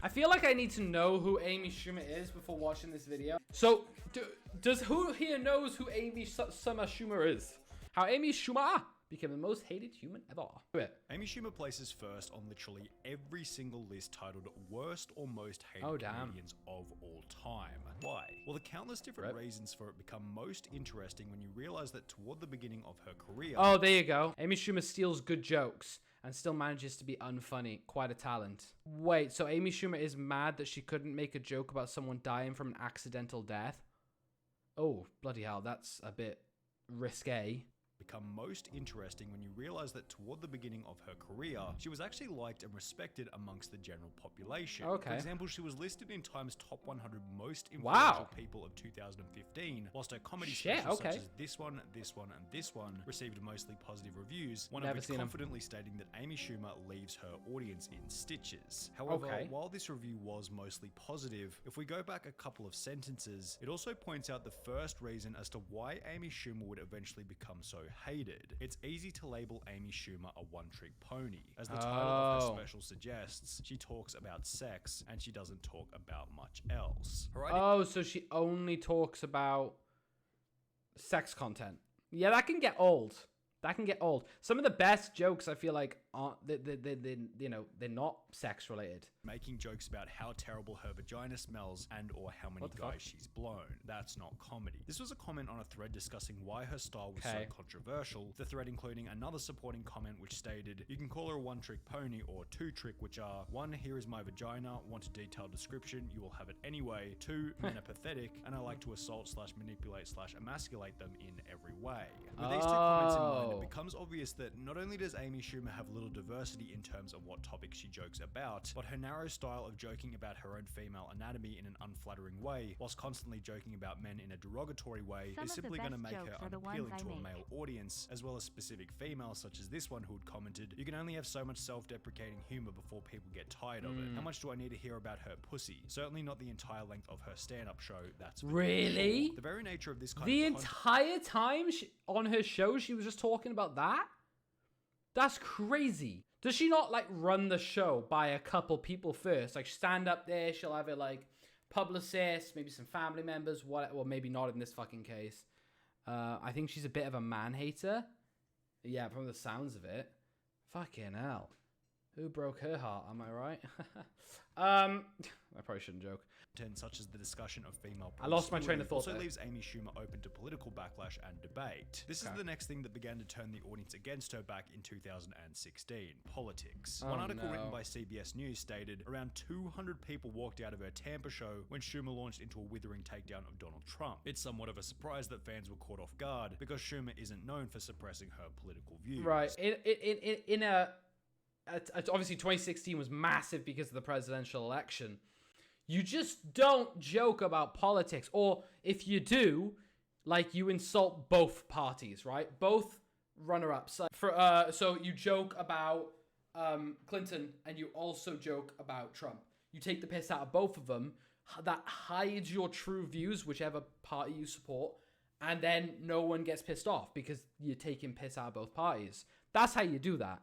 I feel like I need to know who Amy Schumer is before watching this video. So, does who here knows who Amy Schumer is? How Amy Schumer became the most hated human ever. Amy Schumer places first on literally every single list titled worst or most hated comedians of all time. Why? Well, the countless different reasons for it become most interesting when you realize that toward the beginning of her career... Oh, there you go. Amy Schumer steals good jokes and still manages to be unfunny. Quite a talent. Wait, so Amy Schumer is mad that she couldn't make a joke about someone dying from an accidental death? Oh, bloody hell, that's a bit risque. Become most interesting when you realize that toward the beginning of her career, she was actually liked and respected amongst the general population. Okay. For example, she was listed in Time's top 100 most influential people of 2015, whilst her comedy specials such as this one, and this one received mostly positive reviews, one of which confidently stating that Amy Schumer leaves her audience in stitches. However, while this review was mostly positive, if we go back a couple of sentences, it also points out the first reason as to why Amy Schumer would eventually become so hated. It's easy to label Amy Schumer a one-trick pony. As the title of her special suggests, she talks about sex and she doesn't talk about much else. Oh, so she only talks about sex content. Yeah, that can get old. That can get old. Some of the best jokes, I feel like, aren't they're not sex related. Making jokes about how terrible her vagina smells and or how many guys she's blown. That's not comedy. This was a comment on a thread discussing why her style was so controversial. The thread including another supporting comment which stated, "You can call her a one-trick pony or two-trick, which are 1. Here is my vagina. Want a detailed description? You will have it anyway. 2. Men are pathetic, and I like to assault / manipulate / emasculate them in every way." With these two comments in mind, it becomes obvious that not only does Amy Schumer have little diversity in terms of what topics she jokes about, but her narrow style of joking about her own female anatomy in an unflattering way, whilst constantly joking about men in a derogatory way, is simply going to make her unappealing to a male audience, as well as specific females such as this one who had commented, "You can only have so much self-deprecating humor before people get tired of it. How much do I need to hear about her pussy? Certainly not the entire length of her stand-up show, that's really sure." The very nature of this kind the of entire time on her show, she was just talking about that? That's crazy. Does she not like run the show by a couple people first? Like stand up there, she'll have it like publicist, maybe some family members, well maybe not in this fucking case. I think she's a bit of a man hater. Yeah, from the sounds of it. Fucking hell. Who broke her heart, am I right? I probably shouldn't joke. Such as the discussion of female I lost my train of thought also leaves Amy Schumer open to political backlash and debate. This is the next thing that began to turn the audience against her back in 2016. Politics. One article written by CBS News stated, around 200 people walked out of her Tampa show when Schumer launched into a withering takedown of Donald Trump. It's somewhat of a surprise that fans were caught off guard because Schumer isn't known for suppressing her political views. Right. Obviously 2016 was massive because of the presidential election. You just don't joke about politics, or if you do, like you insult both parties, right? Both runner-ups. So you joke about Clinton and you also joke about Trump. You take the piss out of both of them. That hides your true views, whichever party you support, and then no one gets pissed off because you're taking piss out of both parties. That's how you do that.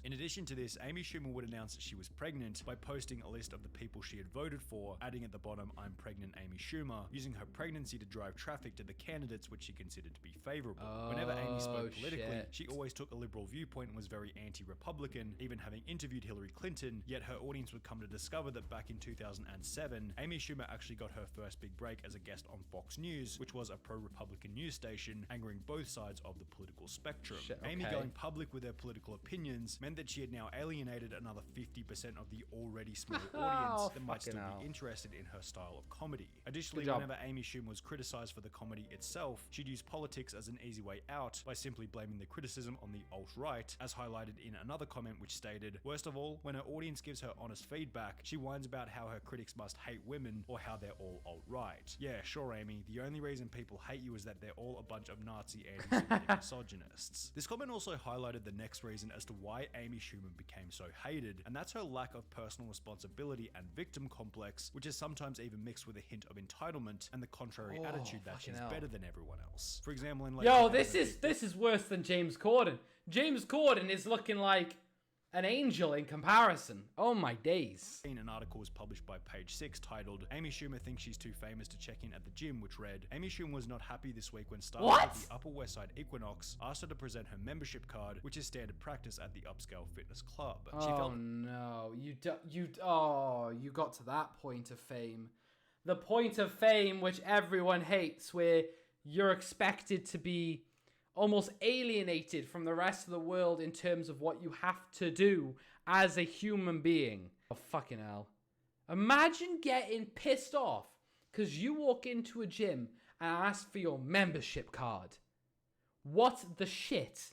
In addition to this, Amy Schumer would announce that she was pregnant by posting a list of the people she had voted for, adding at the bottom, "I'm pregnant Amy Schumer," using her pregnancy to drive traffic to the candidates which she considered to be favorable. Whenever Amy spoke politically, she always took a liberal viewpoint and was very anti-Republican, even having interviewed Hillary Clinton, yet her audience would come to discover that back in 2007, Amy Schumer actually got her first big break as a guest on Fox News, which was a pro-Republican news station, angering both sides of the political spectrum. Amy going public with her political opinions meant that she had now alienated another 50% of the already small audience that might still be interested in her style of comedy. Additionally, whenever Amy Schumer was criticized for the comedy itself, she'd use politics as an easy way out by simply blaming the criticism on the alt-right, as highlighted in another comment which stated, "Worst of all, when her audience gives her honest feedback, she whines about how her critics must hate women or how they're all alt-right. Yeah, sure, Amy, the only reason people hate you is that they're all a bunch of Nazi anti-Semitic misogynists." This comment also highlighted the next reason as to why Amy Schumer became so hated, and that's her lack of personal responsibility and victim complex, which is sometimes even mixed with a hint of entitlement and the contrary attitude that she's better than everyone else. For example, in this is worse than James Corden. James Corden is looking like an angel in comparison. Oh my days. An article was published by Page 6 titled, Amy Schumer thinks she's too famous to check in at the gym, which read, Amy Schumer was not happy this week when staff at the Upper West Side Equinox asked her to present her membership card, which is standard practice at the upscale fitness club. She felt no, you got to that point of fame. The point of fame which everyone hates, where you're expected to be almost alienated from the rest of the world in terms of what you have to do as a human being. Oh, fucking hell. Imagine getting pissed off because you walk into a gym and ask for your membership card. What the shit?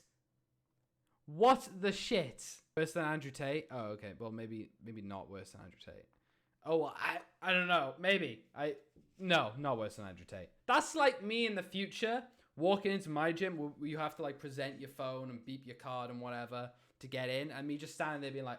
What the shit? Worse than Andrew Tate? Oh, okay. Well, maybe not worse than Andrew Tate. Oh, well, I don't know. Maybe. No, not worse than Andrew Tate. That's like me in the future walking into my gym where you have to like present your phone and beep your card and whatever to get in, and me just standing there being like,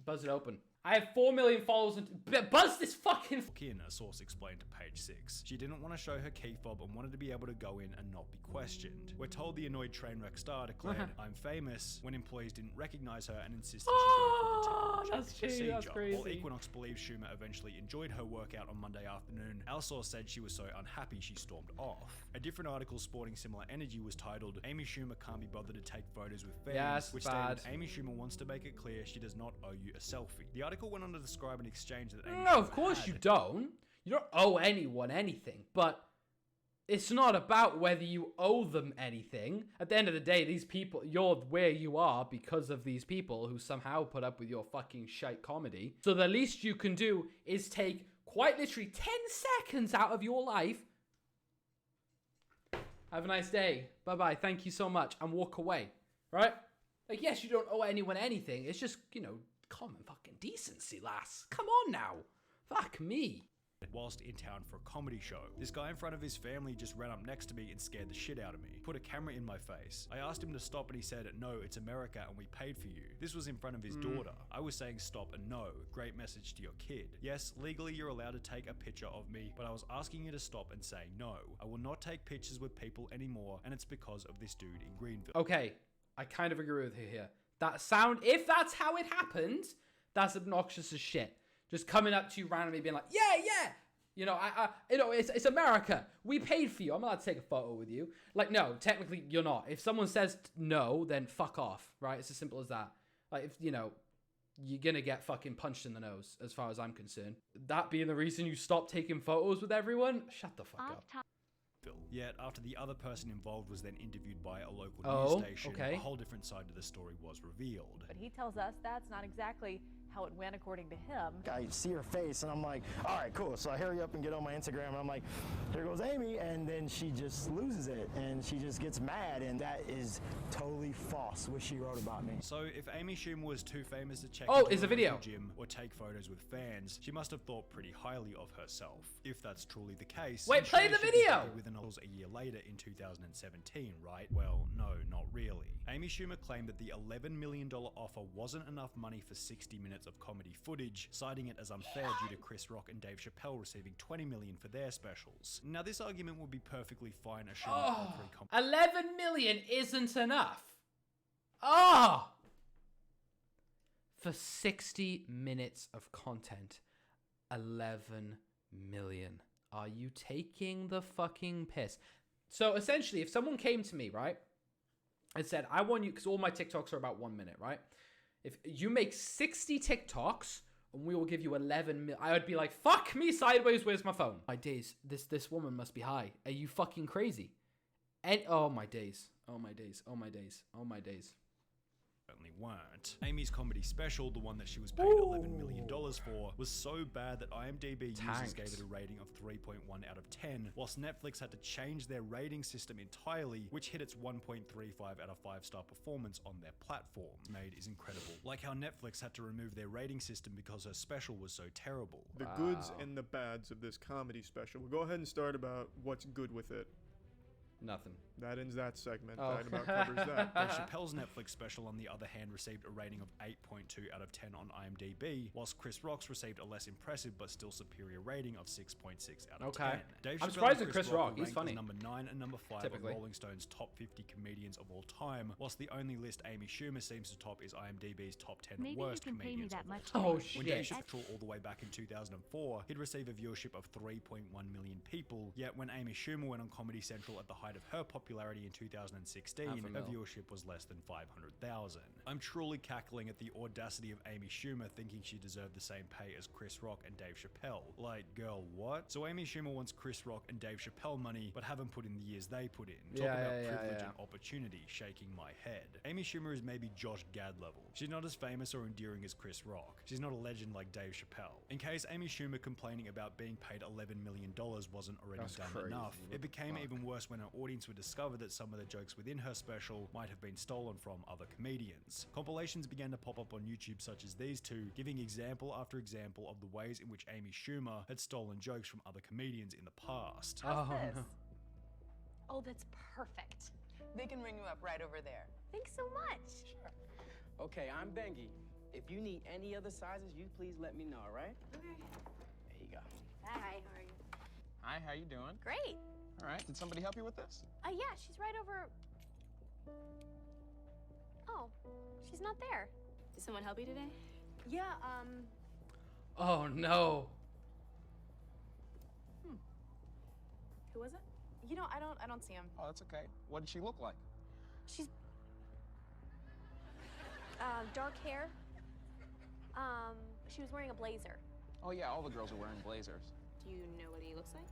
buzz it open. I have 4 million followers and buzz this fucking... a source explained to Page 6. She didn't want to show her key fob and wanted to be able to go in and not be questioned. We're told the annoyed train wreck star declared, I'm famous, when employees didn't recognize her and insisted she go through the procedure. That's crazy. While Equinox believes Schumer eventually enjoyed her workout on Monday afternoon, our source said she was so unhappy she stormed off. A different article sporting similar energy was titled, Amy Schumer can't be bothered to take photos with fans, which stated, Amy Schumer wants to make it clear she does not owe you a selfie. The article went on to describe an exchange that Amy No, of course you don't. You don't owe anyone anything, but it's not about whether you owe them anything. At the end of the day, these people, you're where you are because of these people who somehow put up with your fucking shite comedy. So the least you can do is take quite literally 10 seconds out of your life. Have a nice day. Bye-bye. Thank you so much. And walk away. Right? Like, yes, you don't owe anyone anything. It's just, common fucking decency, lass. Come on now. Fuck me. Whilst in town for a comedy show. This guy in front of his family just ran up next to me and scared the shit out of me. Put a camera in my face. I asked him to stop and he said, no, it's America and we paid for you. This was in front of his daughter. I was saying stop and no. Great message to your kid. Yes, legally you're allowed to take a picture of me, but I was asking you to stop and saying no. I will not take pictures with people anymore, and it's because of this dude in Greenville. Okay, I kind of agree with you here. If that's how it happened, that's obnoxious as shit. Just coming up to you randomly being like, yeah. It's America. We paid for you. I'm allowed to take a photo with you. Like, no, technically you're not. If someone says no, then fuck off, right? It's as simple as that. Like, if, you're gonna get fucking punched in the nose, as far as I'm concerned. That being the reason you stopped taking photos with everyone, shut the fuck up. Yet, after the other person involved was then interviewed by a local news station, a whole different side to the story was revealed. But he tells us that's not exactly how it went according to him. I see her face and I'm like, all right, cool. So I hurry up and get on my Instagram and I'm like, here goes Amy, and then she just loses it and she just gets mad, and that is totally false what she wrote about me. So if Amy Schumer was too famous to check into a gym or take photos with fans, she must have thought pretty highly of herself. If that's truly the case, wait, play the video! With an a year later in 2017, right? Well, no, not really. Amy Schumer claimed that the $11 million offer wasn't enough money for 60 minutes of comedy footage, citing it as unfair due to Chris Rock and Dave Chappelle receiving $20 million for their specials. Now, this argument would be perfectly fine as Schumer 11 million isn't enough. For 60 minutes of content, 11 million. Are you taking the fucking piss? So essentially, if someone came to me, right, and said, I want you, because all my TikToks are about 1 minute, right? If you make 60 TikToks and we will give you 11 million, I would be like, fuck me sideways, where's my phone? My days, this woman must be high. Are you fucking crazy? And oh my days. Certainly weren't. Amy's comedy special, the one that she was paid $11 million for, was so bad that IMDb users gave it a rating of 3.1 out of 10, whilst Netflix had to change their rating system entirely, which hit its 1.35 out of 5-star performance on their platform. Made is incredible. Like how Netflix had to remove their rating system because her special was so terrible. The goods and the bads of this comedy special. We'll go ahead and start about what's good with it. Nothing. That ends that segment. Oh. That about covers that. Dave Chappelle's Netflix special, on the other hand, received a rating of 8.2 out of 10 on IMDb, whilst Chris Rock's received a less impressive but still superior rating of 6.6 out of 10. Dave I'm Chappelle surprised and at Chris Rock. He's ranked funny. as number 9 and number 5 Typically. on Rolling Stone's top 50 comedians of all time, whilst the only list Amy Schumer seems to top is IMDb's top 10 Maybe worst you can pay me comedians that of all much. time. Oh, When Dave shit. Chappelle all the way back in 2004, he'd receive a viewership of 3.1 million people, yet when Amy Schumer went on Comedy Central at the height of her popularity in 2016, Half a her mil. viewership was less than 500,000. I'm truly cackling at the audacity of Amy Schumer thinking she deserved the same pay as Chris Rock and Dave Chappelle. Like, girl, what? So Amy Schumer wants Chris Rock and Dave Chappelle money, but haven't put in the years they put in. Talk about privilege and opportunity, shaking my head. Amy Schumer is maybe Josh Gad level. She's not as famous or endearing as Chris Rock. She's not a legend like Dave Chappelle. In case Amy Schumer complaining about being paid $11 million wasn't already That's done crazy. enough, What it the became fuck? even worse when her audience would discover that some of the jokes within her special might have been stolen from other comedians. Compilations began to pop up on YouTube such as these two, giving example after example of the ways in which Amy Schumer had stolen jokes from other comedians in the past. How's Oh, this? no. Oh, that's perfect. They can ring you up right over there. Thanks so much. Sure. Okay, I'm Bengi. If you need any other sizes, you please let me know, all right? Okay. There you go. Hi, how are you? Hi, how you doing? Great. All right, did somebody help you with this? Yeah, she's right over. Oh, she's not there. Did someone help you today? Yeah, Oh, no. Who was it? you know, I don't see him. Oh, that's okay. What did she look like? She's dark hair. She was wearing a blazer. Oh, yeah, all the girls are wearing blazers. Do you know what he looks like?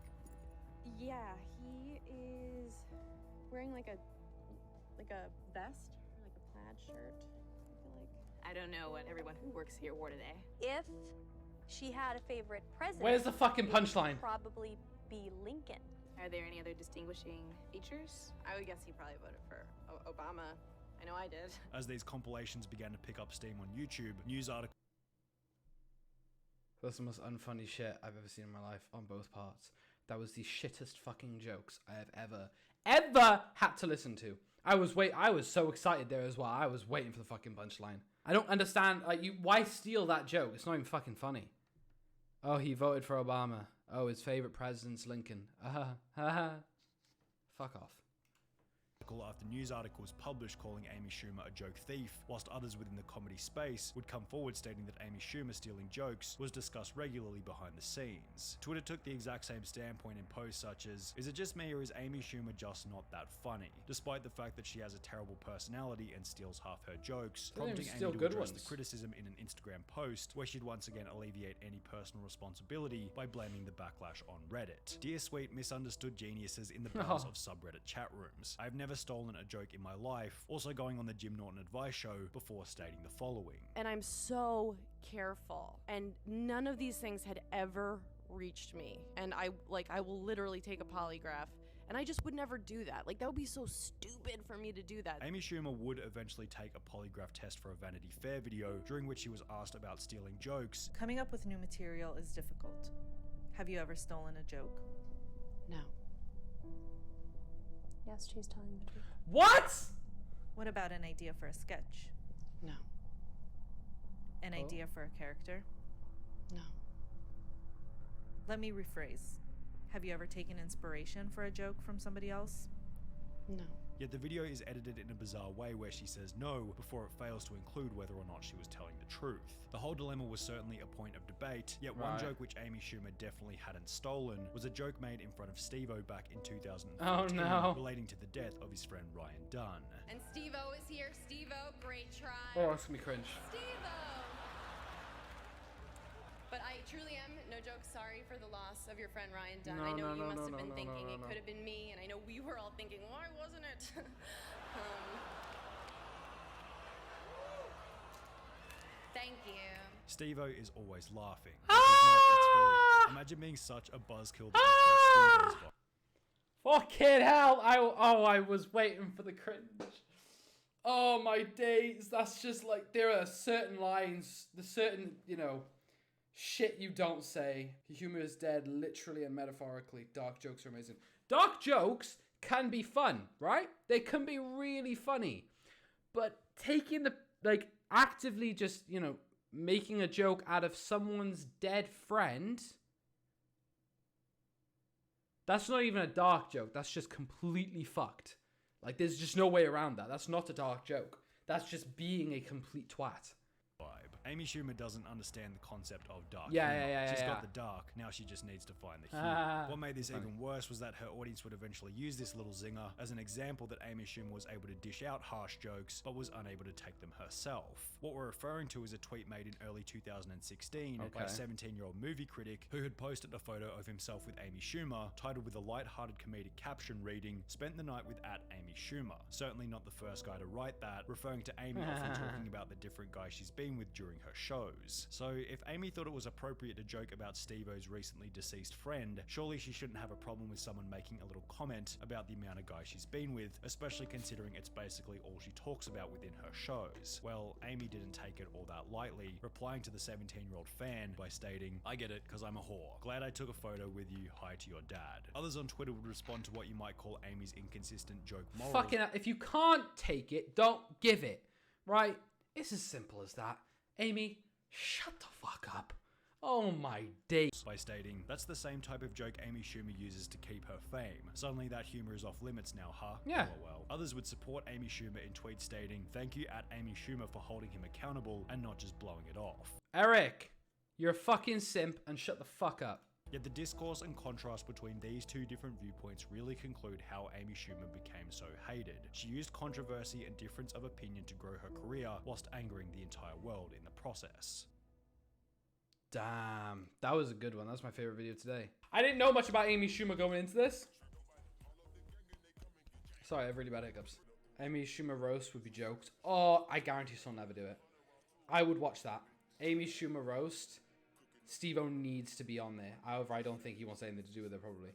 Yeah, he is wearing like a vest or like a plaid shirt. I feel like. I don't know what everyone who works here wore today. If she had a favorite president, Where's the fucking it would punchline? Probably be Lincoln. Are there any other distinguishing features? I would guess he probably voted for Obama. I know I did. As these compilations began to pick up steam on YouTube, news articles That's the most unfunny shit I've ever seen in my life on both parts. That was the shittest fucking jokes I have ever had to listen to. I was so excited there as well. I was waiting for the fucking punchline. I don't understand. Why steal that joke? It's not even fucking funny. Oh, he voted for Obama. Oh, his favorite president's Lincoln. Fuck off. after news articles published calling Amy Schumer a joke thief, whilst others within the comedy space would come forward stating that Amy Schumer stealing jokes was discussed regularly behind the scenes. Twitter took the exact same standpoint in posts such as, "Is it just me or is Amy Schumer just not that funny?" Despite the fact that she has a terrible personality and steals half her jokes, prompting Amy to address the criticism in an Instagram post where she'd once again alleviate any personal responsibility by blaming the backlash on Reddit. Dear sweet misunderstood geniuses in the bowels of subreddit chat rooms, I've never stolen a joke in my life, also going on the Jim Norton advice show before stating the following. And I'm so careful, and none of these things had ever reached me. And I will literally take a polygraph, and I just would never do that. Like, that would be so stupid for me to do that. Amy Schumer would eventually take a polygraph test for a Vanity Fair video, during which she was asked about stealing jokes. Coming up with new material is difficult. Have you ever stolen a joke? No. Yes, she's telling the truth. What? What about an idea for a sketch? No. An idea for a character? No. Let me rephrase. Have you ever taken inspiration for a joke from somebody else? No. Yet the video is edited in a bizarre way where she says no before it fails to include whether or not she was telling the truth. The whole dilemma was certainly a point of debate, yet one joke which Amy Schumer definitely hadn't stolen was a joke made in front of Steve-O back in 2014 relating to the death of his friend Ryan Dunn. And Steve-O is here. Steve-O, great try. Oh, that's gonna be cringe. Steve-O! But I truly am, no joke, sorry for the loss of your friend Ryan Dunn. I know you must have been thinking it could have been me, and I know we were all thinking, why wasn't it? Thank you. Steve-O is always laughing. Imagine being such a buzzkill that you kill Steve-O's vibe. Fucking hell! I was waiting for the cringe. Oh my days! That's just like, there are certain lines, the certain, shit you don't say. Humor is dead, literally and metaphorically. Dark jokes are amazing. Dark jokes can be fun, right? They can be really funny. But taking the, like, actively just, you know, making a joke out of someone's dead friend, that's not even a dark joke. That's just completely fucked. Like, there's just no way around that. That's not a dark joke. That's just being a complete twat. Amy Schumer doesn't understand the concept of dark Yeah, humor. yeah, She's yeah. got the dark, now she just needs to find the humor. What made this even worse was that her audience would eventually use this little zinger as an example that Amy Schumer was able to dish out harsh jokes, but was unable to take them herself. What we're referring to is a tweet made in early 2016 by a 17-year-old movie critic who had posted a photo of himself with Amy Schumer, titled with a light-hearted comedic caption reading, "Spent the night with @Amy Schumer." Certainly not the first guy to write that, referring to Amy often talking about the different guys she's been with during her shows. So if Amy thought it was appropriate to joke about Steve-O's recently deceased friend, surely she shouldn't have a problem with someone making a little comment about the amount of guys she's been with, especially considering it's basically all she talks about within her shows. Well, Amy didn't take it all that lightly, replying to the 17-year-old fan by stating, "I get it, cause I'm a whore. Glad I took a photo with you, hi to your dad." Others on Twitter would respond to what you might call Amy's inconsistent joke morals. Fucking hell, if you can't take it, don't give it, right? It's as simple as that. Amy, shut the fuck up. Oh my days. By stating, "That's the same type of joke Amy Schumer uses to keep her fame. Suddenly that humor is off limits now, huh?" Yeah. LOL. Others would support Amy Schumer in tweets stating, "Thank you @Amy Schumer for holding him accountable and not just blowing it off." Eric, you're a fucking simp and shut the fuck up. Yet the discourse and contrast between these two different viewpoints really conclude how Amy Schumer became so hated. She used controversy and difference of opinion to grow her career, whilst angering the entire world in the process. Damn, that was a good one. That's my favorite video today. I didn't know much about Amy Schumer going into this. Sorry, I have really bad hiccups. Amy Schumer roast would be jokes. Oh, I guarantee she'll never do it. I would watch that. Amy Schumer roast. Steve-O needs to be on there. However, I don't think he wants anything to do with it, probably.